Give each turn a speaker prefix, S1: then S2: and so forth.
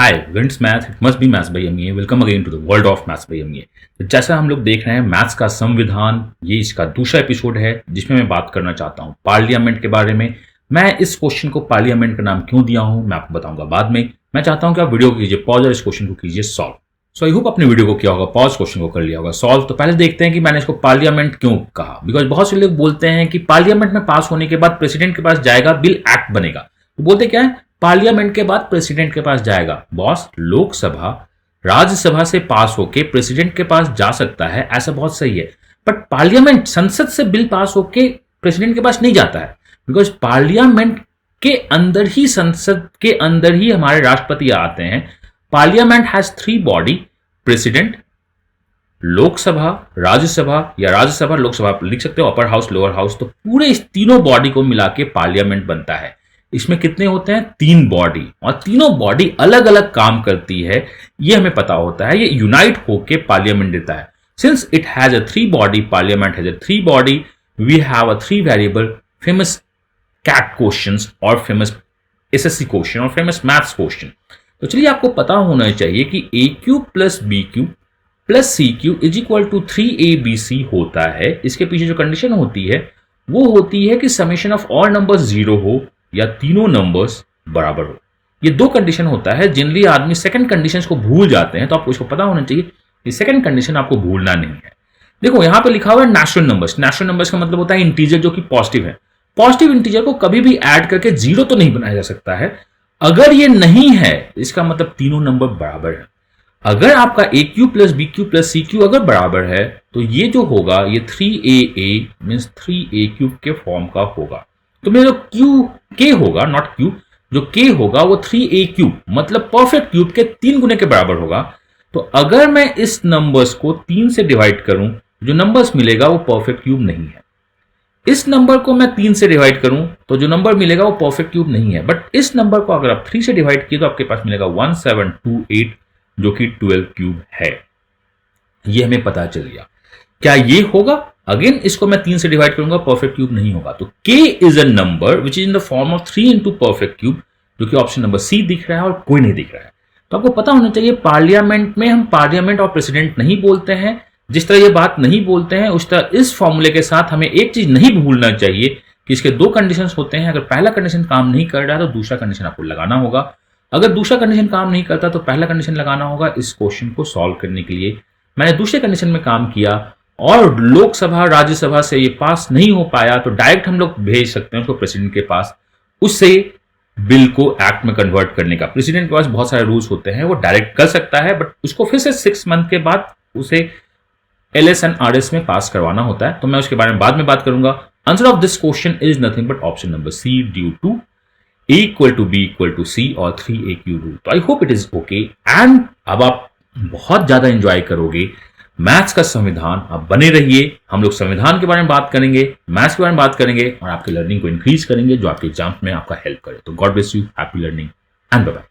S1: Hi winds math it must be maths by MEA. Welcome again to the world of maths by MEA. तो जैसा हम लोग देख रहे हैं मैथ्स का संविधान, ये इसका दूसरा एपिसोड है जिसमें मैं बात करना चाहता हूँ पार्लियामेंट के बारे में। मैं इस क्वेश्चन को पार्लियामेंट का नाम क्यों दिया हूँ मैं आपको बताऊंगा बाद में। मैं चाहता हूँ कि आप वीडियो कीजिए पॉज और इस क्वेश्चन को कीजिए सॉल्व। सो आई होप अपने वीडियो को किया होगा पॉज, क्वेश्चन को कर लिया होगा सॉल्व। तो पहले देखते हैं कि मैंने इसको पार्लियामेंट क्यों कहा। बिकॉज बहुत से लोग बोलते हैं कि पार्लियामेंट में पास होने के बाद प्रेसिडेंट के पास जाएगा, बिल एक्ट बनेगा। तो बोलते क्या है, पार्लियामेंट के बाद प्रेसिडेंट के पास जाएगा। बॉस, लोकसभा राज्यसभा से पास होके प्रेसिडेंट के पास जा सकता है, ऐसा बहुत सही है। बट पार्लियामेंट संसद से बिल पास होके प्रेसिडेंट के पास नहीं जाता है। बिकॉज पार्लियामेंट के अंदर ही, संसद के अंदर ही हमारे राष्ट्रपति आते हैं। Parliament has 3 body, president, Lok Sabha, Rajya Sabha, या राज्यसभा लोकसभा लिख सकते हो, अपर हाउस लोअर हाउस। तो पूरे इस तीनों बॉडी को मिला के पार्लियामेंट बनता है। इसमें कितने होते हैं? 3 बॉडी, और तीनों बॉडी अलग अलग काम करती है, ये हमें पता होता है। ये यूनाइट होके पार्लियामेंट देता है। Since it has a 3 body, parliament has a 3 body, we have a 3 variable famous CAT questions और फेमस एसएससी क्वेश्चन और फेमस मैथ्स क्वेश्चन। तो चलिए, आपको पता होना चाहिए कि a cube plus b cube plus c cube is equal to 3abc होता है। इसके पीछे जो कंडीशन होती है वो होती है कि समेशन ऑफ ऑल नंबर्स 0 हो या तीनों नंबर्स बराबर हो। ये 2 कंडीशन होता है। जनरली आदमी सेकंड कंडीशन को भूल जाते हैं, तो आपको इसको पता होना चाहिए कि सेकंड कंडीशन आपको भूलना नहीं है। देखो, यहां पे लिखा हुआ है नेचुरल नंबर्स। नेचुरल नंबर्स का मतलब होता है इंटीजर जो कि पॉजिटिव है। पॉजिटिव इंटीजर को कभी भी ऐड करके 0 तो नहीं बनाया जा सकता है। अगर ये नहीं है, इसका मतलब तीनों नंबर बराबर है। अगर आपका a cube plus b cube plus c cube अगर बराबर है, तो ये जो होगा ये 3aa मीन्स 3a क्यूब के फॉर्म का होगा। तो मेरा क्यू के होगा, नॉट क्यू, जो के होगा वो 3a क्यूब मतलब परफेक्ट क्यूब के 3 गुने के बराबर होगा। तो अगर मैं इस नंबर्स को 3 से डिवाइड करूं, जो नंबर्स मिलेगा वो परफेक्ट क्यूब नहीं है। इस नंबर को मैं 3 से डिवाइड करूं तो जो नंबर मिलेगा वो परफेक्ट क्यूब नहीं है। बट इस नंबर को अगर आप 3 से डिवाइड किए तो आपके पास मिलेगा 1728 जो कि 12 क्यूब है। ये हमें पता चल गया। क्या ये होगा? अगेन इसको मैं 3 से डिवाइड करूंगा, परफेक्ट क्यूब नहीं होगा। तो k is a number which is in the form of 3 into perfect cube, जो कि ऑप्शन नंबर सी दिख रहा है और कोई नहीं दिख रहा है। तो आपको पता होना चाहिए पार्लियामेंट में हम पार्लियामेंट और प्रेसिडेंट नहीं बोलते हैं। जिस तरह ये बात नहीं बोलते हैं उस तरह इस फॉर्मूले के साथ हमें एक चीज नहीं भूलना चाहिए कि इसके 2 कंडीशन होते हैं। अगर पहला कंडीशन काम नहीं कर रहा है तो दूसरा कंडीशन आपको लगाना होगा। अगर दूसरा कंडीशन काम नहीं करता तो पहला कंडीशन लगाना होगा। इस क्वेश्चन को सॉल्व करने के लिए मैंने दूसरे कंडीशन में काम किया और लोकसभा राज्यसभा से ये पास नहीं हो पाया, तो डायरेक्ट हम लोग भेज सकते हैं उसको प्रेसिडेंट के पास, उससे बिल को एक्ट में कन्वर्ट करने का। प्रेसिडेंट के पास बहुत सारे रूल्स होते हैं, वो डायरेक्ट कर सकता है, बट उसको फिर से 6 मंथ के बाद उसे LS एंड RS में पास करवाना होता है। तो मैं उसके बारे में बाद में बात करूंगा। Answer of this question is nothing but option number C, due to A equal to B equal to C और 3a क्यूब रूल। तो I hope it is okay. And अब आप बहुत ज्यादा एंजॉय करोगे मैथ्स का संविधान। आप बने रहिए, हम लोग संविधान के बारे में बात करेंगे, मैथ्स के बारे में बात करेंगे और आपकी लर्निंग को इंक्रीज करेंगे, जो आपके एग्जाम में आपका हेल्प करे। तो God bless you, happy learning and bye bye.